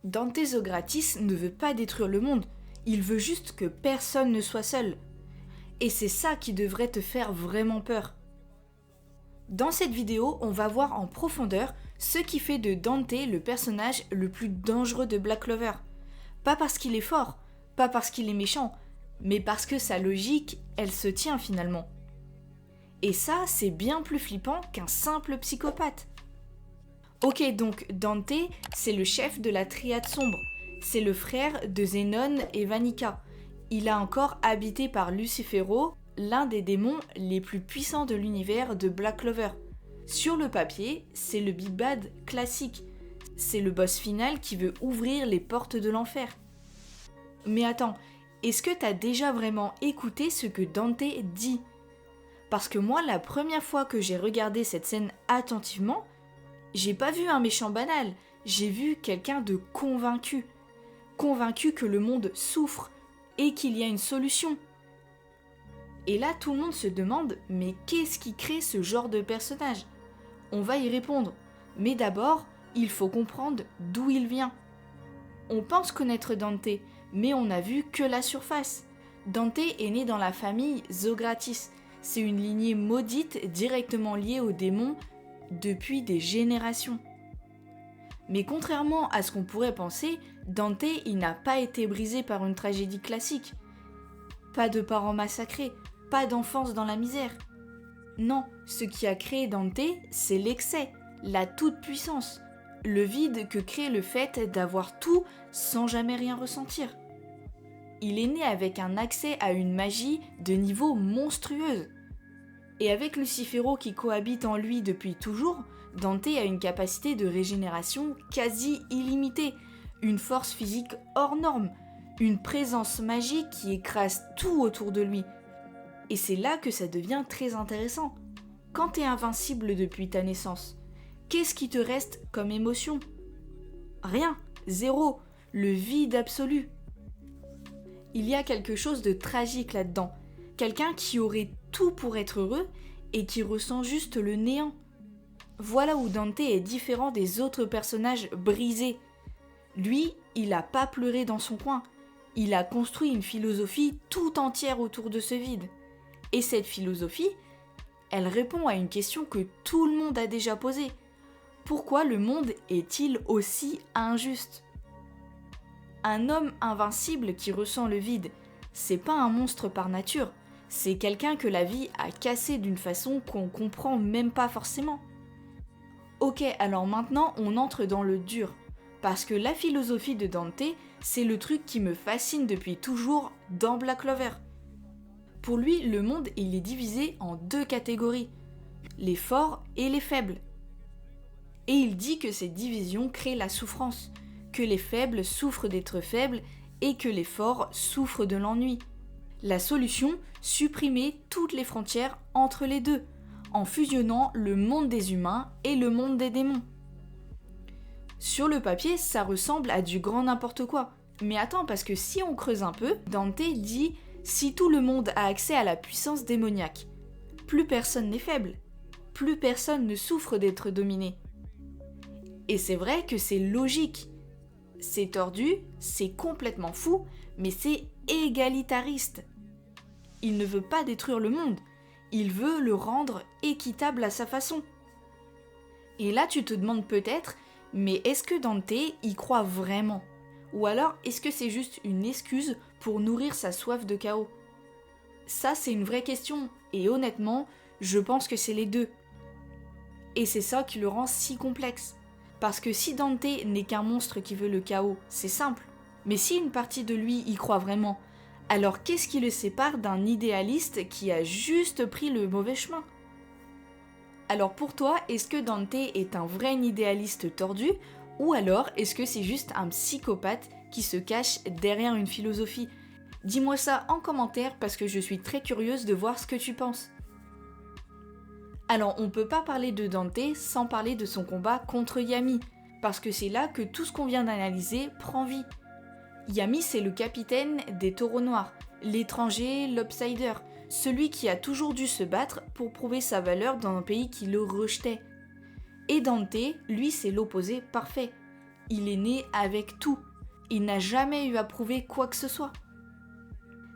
Dante Zogratis ne veut pas détruire le monde, il veut juste que personne ne soit seul. Et c'est ça qui devrait te faire vraiment peur. Dans cette vidéo, on va voir en profondeur ce qui fait de Dante le personnage le plus dangereux de Black Clover. Pas parce qu'il est fort, pas parce qu'il est méchant, mais parce que sa logique, elle se tient finalement. Et ça, c'est bien plus flippant qu'un simple psychopathe. Ok, donc Dante, c'est le chef de la triade sombre. C'est le frère de Zénon et Vanica. Il a un corps habité par Lucifero, l'un des démons les plus puissants de l'univers de Black Clover. Sur le papier, c'est le Big Bad classique. C'est le boss final qui veut ouvrir les portes de l'enfer. Mais attends, est-ce que t'as déjà vraiment écouté ce que Dante dit ? Parce que moi, la première fois que j'ai regardé cette scène attentivement, j'ai pas vu un méchant banal, j'ai vu quelqu'un de convaincu. Convaincu que le monde souffre et qu'il y a une solution. Et là, tout le monde se demande, mais qu'est-ce qui crée ce genre de personnage ? On va y répondre, mais d'abord, il faut comprendre d'où il vient. On pense connaître Dante, mais on n'a vu que la surface. Dante est né dans la famille Zogratis. C'est une lignée maudite directement liée aux démons depuis des générations. Mais contrairement à ce qu'on pourrait penser, Dante, il n'a pas été brisé par une tragédie classique. Pas de parents massacrés, pas d'enfance dans la misère. Non, ce qui a créé Dante, c'est l'excès, la toute-puissance, le vide que crée le fait d'avoir tout sans jamais rien ressentir. Il est né avec un accès à une magie de niveau monstrueuse. Et avec Lucifero qui cohabite en lui depuis toujours, Dante a une capacité de régénération quasi illimitée, une force physique hors norme, une présence magique qui écrase tout autour de lui. Et c'est là que ça devient très intéressant. Quand t'es invincible depuis ta naissance, qu'est-ce qui te reste comme émotion ? Rien, zéro, le vide absolu. Il y a quelque chose de tragique là-dedans. Quelqu'un qui aurait tout pour être heureux et qui ressent juste le néant. Voilà où Dante est différent des autres personnages brisés. Lui, il a pas pleuré dans son coin. Il a construit une philosophie tout entière autour de ce vide. Et cette philosophie, elle répond à une question que tout le monde a déjà posée. Pourquoi le monde est-il aussi injuste ? Un homme invincible qui ressent le vide, c'est pas un monstre par nature, c'est quelqu'un que la vie a cassé d'une façon qu'on comprend même pas forcément. Ok, alors maintenant on entre dans le dur, parce que la philosophie de Dante, c'est le truc qui me fascine depuis toujours dans Black Clover. Pour lui, le monde il est divisé en deux catégories, les forts et les faibles. Et il dit que cette division crée la souffrance, que les faibles souffrent d'être faibles et que les forts souffrent de l'ennui. La solution, supprimer toutes les frontières entre les deux, en fusionnant le monde des humains et le monde des démons. Sur le papier, ça ressemble à du grand n'importe quoi. Mais attends, parce que si on creuse un peu, Dante dit « Si tout le monde a accès à la puissance démoniaque, plus personne n'est faible, plus personne ne souffre d'être dominé. » Et c'est vrai que c'est logique. C'est tordu, c'est complètement fou, mais c'est égalitariste. Il ne veut pas détruire le monde, il veut le rendre équitable à sa façon. Et là tu te demandes peut-être, mais est-ce que Dante y croit vraiment ? Ou alors est-ce que c'est juste une excuse pour nourrir sa soif de chaos ? Ça c'est une vraie question, et honnêtement, je pense que c'est les deux. Et c'est ça qui le rend si complexe. Parce que si Dante n'est qu'un monstre qui veut le chaos, c'est simple. Mais si une partie de lui y croit vraiment, alors qu'est-ce qui le sépare d'un idéaliste qui a juste pris le mauvais chemin ? Alors pour toi, est-ce que Dante est un vrai idéaliste tordu, ou alors est-ce que c'est juste un psychopathe qui se cache derrière une philosophie ? Dis-moi ça en commentaire parce que je suis très curieuse de voir ce que tu penses. Alors on peut pas parler de Dante sans parler de son combat contre Yami, parce que c'est là que tout ce qu'on vient d'analyser prend vie. Yami c'est le capitaine des taureaux noirs, l'étranger, l'outsider, celui qui a toujours dû se battre pour prouver sa valeur dans un pays qui le rejetait. Et Dante, lui c'est l'opposé parfait. il est né avec tout. Il n'a jamais eu à prouver quoi que ce soit.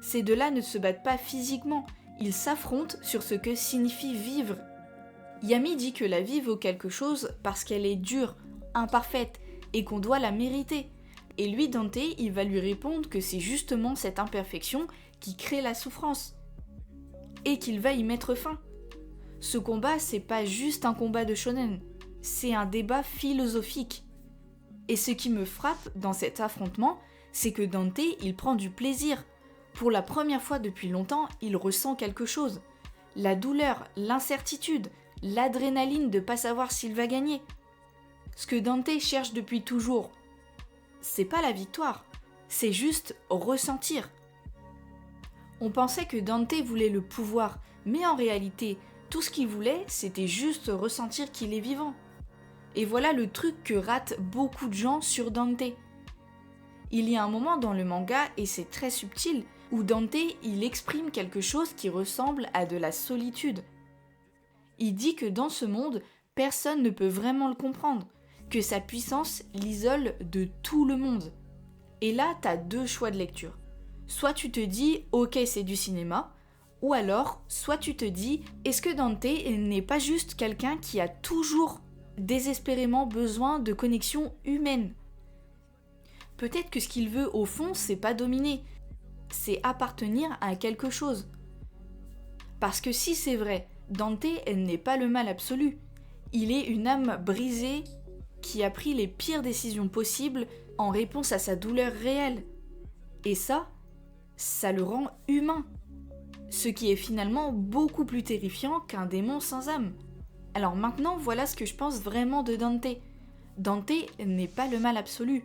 Ces deux-là ne se battent pas physiquement, ils s'affrontent sur ce que signifie vivre. Yami dit que la vie vaut quelque chose parce qu'elle est dure, imparfaite, et qu'on doit la mériter. Et lui, Dante, il va lui répondre que c'est justement cette imperfection qui crée la souffrance. Et qu'il va y mettre fin. Ce combat, c'est pas juste un combat de shonen, c'est un débat philosophique. Et ce qui me frappe dans cet affrontement, c'est que Dante, il prend du plaisir. Pour la première fois depuis longtemps, il ressent quelque chose. La douleur, l'incertitude, l'adrénaline de pas savoir s'il va gagner. Ce que Dante cherche depuis toujours, c'est pas la victoire, c'est juste ressentir. On pensait que Dante voulait le pouvoir, mais en réalité, tout ce qu'il voulait, c'était juste ressentir qu'il est vivant. Et voilà le truc que ratent beaucoup de gens sur Dante. Il y a un moment dans le manga, et c'est très subtil, où Dante, il exprime quelque chose qui ressemble à de la solitude. Il dit que dans ce monde, personne ne peut vraiment le comprendre, que sa puissance l'isole de tout le monde. Et là, t'as deux choix de lecture. Soit tu te dis, ok, c'est du cinéma, ou alors, soit tu te dis, est-ce que Dante n'est pas juste quelqu'un qui a toujours désespérément besoin de connexion humaine? Peut-être que ce qu'il veut au fond, c'est pas dominer, c'est appartenir à quelque chose. Parce que si c'est vrai, Dante n'est pas le mal absolu. Il est une âme brisée qui a pris les pires décisions possibles en réponse à sa douleur réelle. Et ça le rend humain. Ce qui est finalement beaucoup plus terrifiant qu'un démon sans âme. Alors maintenant, voilà ce que je pense vraiment de Dante. Dante n'est pas le mal absolu.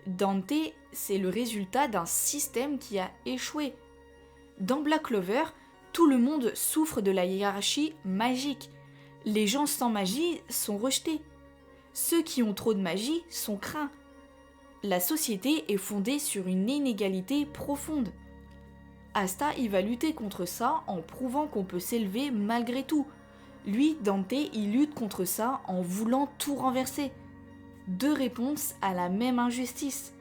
Dante, c'est le résultat d'un système qui a échoué. Dans Black Clover, tout le monde souffre de la hiérarchie magique. Les gens sans magie sont rejetés. Ceux qui ont trop de magie sont craints. La société est fondée sur une inégalité profonde. Asta, il va lutter contre ça en prouvant qu'on peut s'élever malgré tout. Lui, Dante, il lutte contre ça en voulant tout renverser. Deux réponses à la même injustice.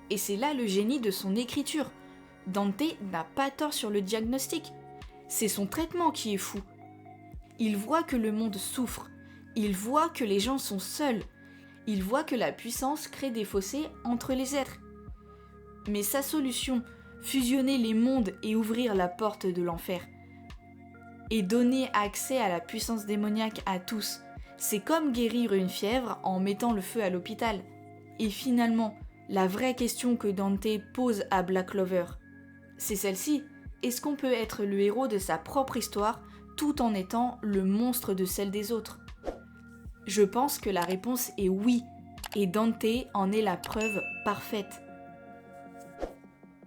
Et c'est là le génie de son écriture. Dante n'a pas tort sur le diagnostic. C'est son traitement qui est fou. Il voit que le monde souffre. Il voit que les gens sont seuls. Il voit que la puissance crée des fossés entre les êtres. Mais sa solution, fusionner les mondes et ouvrir la porte de l'enfer, et donner accès à la puissance démoniaque à tous, c'est comme guérir une fièvre en mettant le feu à l'hôpital. Et finalement, la vraie question que Dante pose à Black Clover, c'est celle-ci. Est-ce qu'on peut être le héros de sa propre histoire tout en étant le monstre de celle des autres? Je pense que la réponse est oui, et Dante en est la preuve parfaite.